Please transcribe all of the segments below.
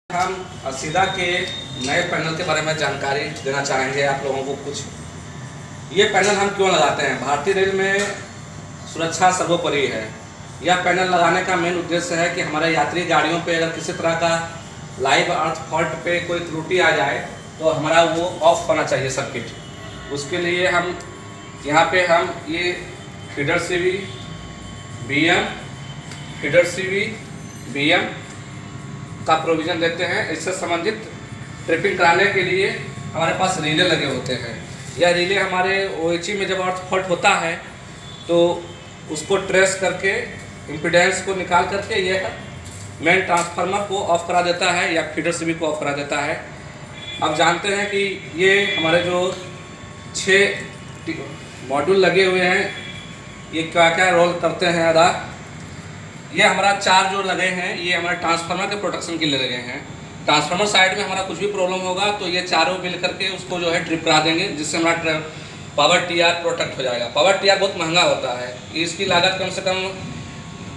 हम सीधा के नए पैनल के बारे में जानकारी देना चाहेंगे आप लोगों को। कुछ ये पैनल हम क्यों लगाते हैं। भारतीय रेल में सुरक्षा सर्वोपरि है। यह पैनल लगाने का मेन उद्देश्य है कि हमारे यात्री गाड़ियों पे अगर किसी तरह का लाइव अर्थ फॉल्ट पे कोई त्रुटि आ जाए तो हमारा वो ऑफ होना चाहिए सर्किट। उसके लिए हम यहाँ पे हम ये feeder CV BM feeder CV BM का प्रोविज़न देते हैं। इससे संबंधित ट्रिपिंग कराने के लिए हमारे पास रिले लगे होते हैं। यह रिले हमारे ओएचई में जब अर्थ फॉल्ट होता है तो उसको ट्रेस करके इम्पीडेंस को निकाल करके यह मेन ट्रांसफार्मर को ऑफ करा देता है या फीडर सीवी को ऑफ करा देता है। अब जानते हैं कि ये हमारे जो 6 मॉड्यूल लगे हुए हैं ये क्या क्या रोल करते हैं अदा। ये हमारा 4 जो लगे हैं ये हमारे ट्रांसफार्मर के प्रोटेक्शन के लिए लगे हैं। ट्रांसफार्मर साइड में हमारा कुछ भी प्रॉब्लम होगा तो ये चारों मिल करके उसको जो है ट्रिप करा देंगे, जिससे हमारा पावर टीआर प्रोटेक्ट हो जाएगा। पावर टीआर बहुत महंगा होता है, इसकी लागत कम से कम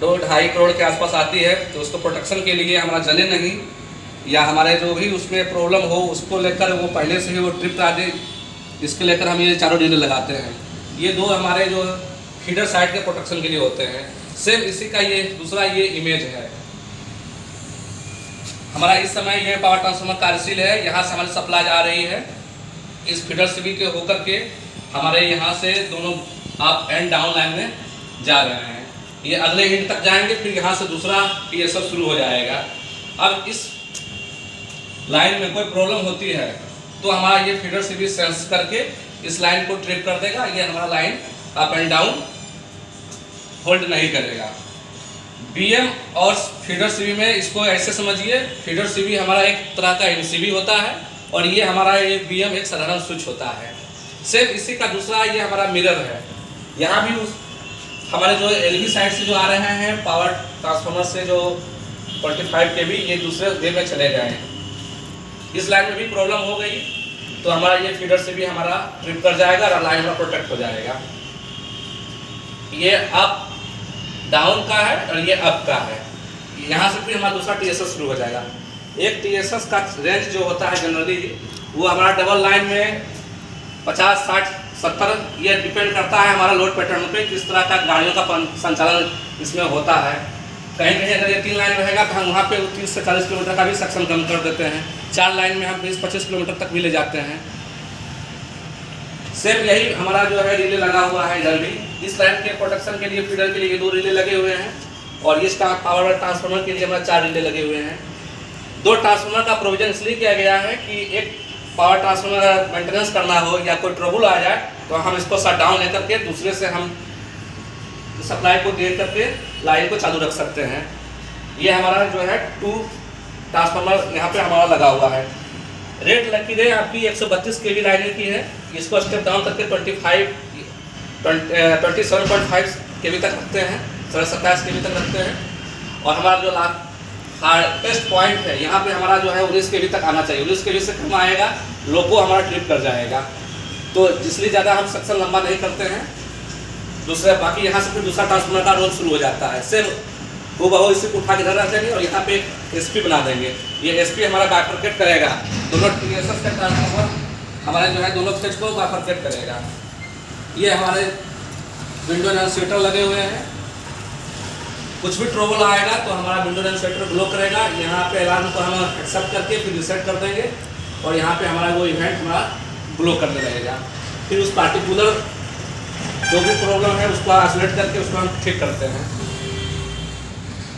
2-2.5 करोड़ के आसपास आती है। तो उसको प्रोटेक्शन के लिए हमारा जले नहीं या हमारे जो भी उसमें प्रॉब्लम हो उसको लेकर वो पहले से ही वो ट्रिप करा दे, इसके लेकर हम ये चारों रिले लगाते हैं। ये 2 हमारे जो फीडर साइड के प्रोटेक्शन के लिए होते हैं। सेम इसी का ये दूसरा ये इमेज है। हमारा इस समय ये पावर ट्रांसफार्मर कार्यशील है, यहाँ से हमारी सप्लाई आ रही है। इस फीडर सीवी के होकर के हमारे यहाँ से दोनों अप एंड डाउन लाइन में जा रहे हैं। ये अगले हिट तक जाएंगे, फिर यहाँ से दूसरा पीएसएफ शुरू हो जाएगा। अब इस लाइन में कोई प्रॉब्लम होती है तो हमारा ये फीडर सीवी सेंस करके इस लाइन को ट्रिप कर देगा। ये हमारा line up and down hold नहीं करेगा। बीएम और फीडर सीवी में इसको ऐसे समझिए, फीडर सीवी हमारा एक तरह का एमसीबी होता है और ये हमारा ये बीएम एक साधारण स्विच होता है। सेम इसी का दूसरा ये हमारा मिरर है। यहाँ भी हमारे जो एलवी साइड से जो आ रहे हैं पावर ट्रांसफार्मर से जो 45 kV ये दूसरे वे में चले गए। इस लाइन में भी प्रॉब्लम हो गई तो हमारा ये फीडर से भी हमारा ट्रिप कर जाएगा और लाइन में प्रोटेक्ट हो जाएगा। ये अप डाउन का है और ये अप का है। यहाँ से फिर हमारा दूसरा टीएसएस शुरू हो जाएगा। एक टीएसएस का रेंज जो होता है जनरली वो हमारा डबल लाइन में 50, 60, 70 ये डिपेंड करता है हमारा लोड पैटर्न पे, किस तरह का गाड़ियों का संचालन इसमें होता है। कहीं कहीं अगर ये 3 लाइन रहेगा तो हम वहाँ पे 30 से 40 किलोमीटर का भी सेक्शन कम कर देते हैं। 4 लाइन में हम 20-25 किलोमीटर तक भी ले जाते हैं। सेम यही हमारा जो है रिले लगा हुआ है इधर भी। इस लाइन के प्रोटेक्शन के लिए फीडर के लिए 2 रिले लगे हुए हैं और इसका पावर ट्रांसफार्मर के लिए हमारा 4 रिले लगे हुए हैं। 2 ट्रांसफार्मर का प्रोविजन इसलिए किया गया है कि एक पावर ट्रांसफार्मर मेंटेनेंस करना हो या कोई ट्रबल आ जाए तो हम इसको शट डाउन लेकर के दूसरे से हम सप्लाई को दे करके लाइन को चालू रख सकते हैं। ये हमारा जो है 2 ट्रांसफार्मर यहाँ पे हमारा लगा हुआ है। रेट लगी है आपकी 132 kV लाइन की है। इसको स्टेप डाउन करके 27.5 kV तक रखते हैं, 27 kV तक रखते हैं। और हमारा जो हार्डेस्ट पॉइंट है यहाँ पे हमारा जो है 19 kV तक आना चाहिए। 19 kV से कम आएगा लोको हमारा ट्रिप कर जाएगा। तो इसलिए ज़्यादा हम सेक्शन लंबा नहीं करते हैं। दूसरा बाकी यहाँ से फिर दूसरा ट्रांसफार्मर का रोल शुरू हो जाता है। सेम वो बहु इसी को उठा के इधर रख देंगे और यहाँ पे एसपी बना देंगे। ये एसपी हमारा बाइफरकेट करेगा, दोनों टीएसएस का ट्रांसफार्मर हमारे जो है दोनों स्टेज को बाइफरकेट करेगा। ये हमारे विंडो एनाउंसिएटर लगे हुए हैं। कुछ भी ट्रबल आएगा तो हमारा विंडो एनाउंसिएटर ब्लो करेगा। यहाँ पे अलार्म को हम एक्सेप्ट करके फिर रिसेट कर देंगे और यहाँ पे हमारा वो इवेंट हमारा ब्लो करने लगेगा। फिर उस पार्टिकुलर जो भी प्रॉब्लम है उसको आइसोलेट करके उसको हम ठीक करते हैं।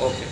ओके।